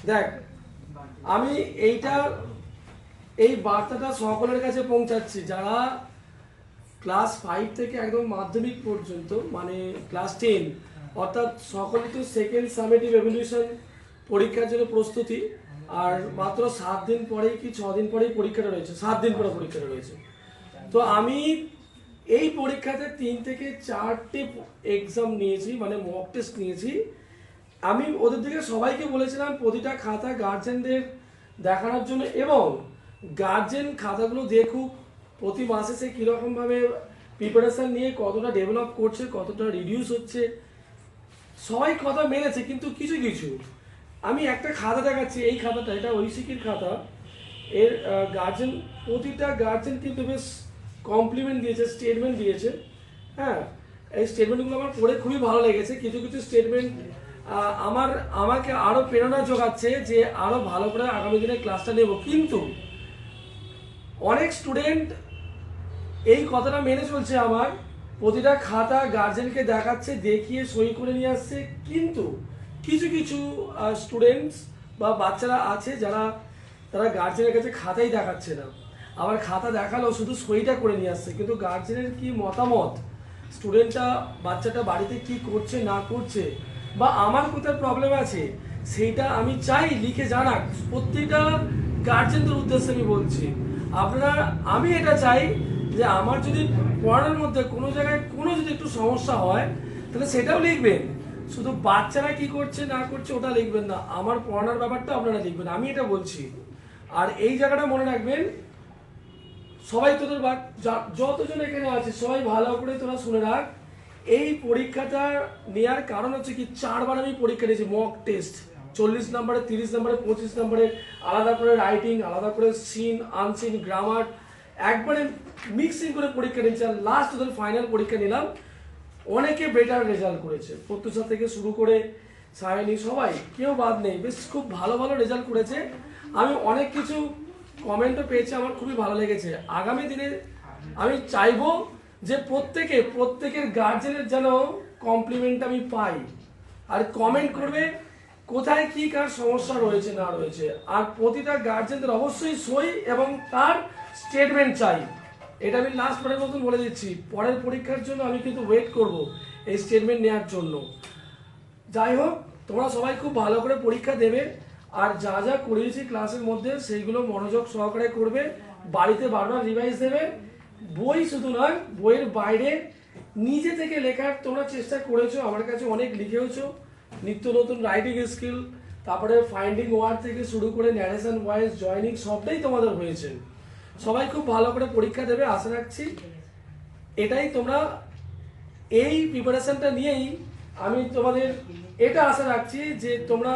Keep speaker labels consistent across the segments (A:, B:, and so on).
A: দেখ, আমি এইটা এই বার্তাটা সকলের কাছে পৌঁছাচ্ছি যারা ক্লাস 5 থেকে একদম মাধ্যমিক পর্যন্ত, মানে ক্লাস 10, অর্থাৎ সকলে তো সেকেন্ড সামেটিভ এভলিউশন পরীক্ষার জন্য প্রস্তুতি। আর মাত্র 7 দিন পরেই কি 6 দিন পরেই পরীক্ষাটা রয়েছে, 7 দিন পরে পরীক্ষাটা রয়েছে। তো আমি এই পরীক্ষাতে 3 থেকে 4টে এক্সাম নিয়েছি, মানে মক টেস্ট নিয়েছি। আমি ওদের থেকে সবাইকে বলেছিলাম প্রতিটা খাতা গার্জেনদের দেখানোর জন্য, এবং গার্জেন খাতাগুলো দেখুক, প্রতি মাসে সে কীরকমভাবে প্রিপারেশান নিয়ে কতটা ডেভেলপ করছে, কতটা রিডিউস হচ্ছে। সবাই কথা মেনেছে, কিন্তু কিছু কিছু আমি একটা খাতা দেখাচ্ছি, এই খাতাটা, এটা ঐশিকির খাতা। এর গার্জেন, প্রতিটা গার্জেন কিন্তু বেশ কমপ্লিমেন্ট দিয়েছে, স্টেটমেন্ট দিয়েছে। হ্যাঁ, এই স্টেটমেন্টগুলো আমার পড়ে খুবই ভালো লেগেছে। কিছু কিছু স্টেটমেন্ট আমাকে আরও প্রেরণা যোগাচ্ছে যে আরও ভালো করে আগামী দিনে ক্লাসটা নেব। কিন্তু অনেক স্টুডেন্ট এই কথাটা মেনে চলছে, আমার প্রতিটা খাতা গার্জেনকে দেখাচ্ছে, দেখিয়ে সই করে নিয়ে আসছে। কিন্তু কিছু কিছু স্টুডেন্টস বা বাচ্চারা আছে যারা তারা গার্জেনের কাছে খাতাই দেখাচ্ছে না, আবার খাতা দেখালেও শুধু সইটা করে নিয়ে আসছে। কিন্তু গার্জেনের কি মতামত, স্টুডেন্টটা বাচ্চাটা বাড়িতে কি করছে না করছে, বা আমার কোথায় প্রবলেম আছে সেইটা আমি চাই লিখে জানাক। প্রত্যেকটা গার্জেনদের উদ্দেশ্যে আমি বলছি, আপনারা, আমি এটা চাই যে আমার যদি পড়ানোর মধ্যে কোনো জায়গায় কোনো যদি একটু সমস্যা হয় তাহলে সেটাও লিখবেন। শুধু বাচ্চারা কি করছে না করছে ওটা লিখবেন না, আমার পড়ানোর ব্যাপারটা আপনারা লিখবেন, আমি এটা বলছি। আর এই জায়গাটা মনে রাখবেন, সবাই তোদের যতজন এখানে আছে সবাই ভালো করে তোরা শুনে রাখ। এই পরীক্ষাটা নেওয়ার কারণ হচ্ছে কি, 4বার আমি পরীক্ষা নিয়েছি মক টেস্ট, 40 নম্বরে, 30 নম্বরে, 25 নম্বরে, আলাদা করে রাইটিং, আলাদা করে সিন আনসিন গ্রামার, একবারে মিক্সিং করে পরীক্ষা নিয়েছি। আর লাস্ট ওদের ফাইনাল পরীক্ষা নিলাম, অনেকে বেটার রেজাল্ট করেছে, প্রত্যুষা থেকে শুরু করে সায়নী, সবাই কেউ বাদ নেই, বেশ খুব ভালো ভালো রেজাল্ট করেছে। আমি অনেক কিছু কমেন্টও পেয়েছি, আমার খুবই ভালো লেগেছে। আগামী দিনে আমি চাইবো যে প্রত্যেকের গার্জেনের যেন কমপ্লিমেন্ট আমি পাই, আর কমেন্ট করবে কোথায় কি কার সমস্যা রয়েছে না রয়েছে। আর প্রতিটা গার্জেনদের অবশ্যই সই এবং তার স্টেটমেন্ট চাই। এটা আমি লাস্ট বারের মতন বলে দিচ্ছি, পরের পরীক্ষার জন্য আমি কিন্তু ওয়েট করব এই স্টেটমেন্ট নেওয়ার জন্য। যাই হোক, তোমরা সবাই খুব ভালো করে পরীক্ষা দেবে, আর যা যা করিয়েছি ক্লাসের মধ্যে সেইগুলো মনোযোগ সহকারে করবে, বাড়িতে বারবার রিভাইজ দেবে। বই শুধু নয়, বইয়ের বাইরে নিজে থেকে লেখার তোমরা চেষ্টা করেছো, আমার কাছে অনেক লিখেওছো, নিত্য নতুন রাইটিং স্কিল, তারপরে ফাইন্ডিং ওয়ার্ড থেকে শুরু করে ন্যারেশন, ভয়েস, জয়নিং সবটাই তোমাদের হয়েছে। সবাই খুব ভালো করে পরীক্ষা দেবে আশা রাখছি। এটাই তোমরা, এই প্রিপারেশনটা নিয়েই আমি তোমাদের এটা আশা রাখছি যে তোমরা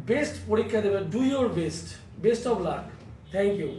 A: বেস্ট পরীক্ষা দেবে। Do your best, best of luck. Thank you.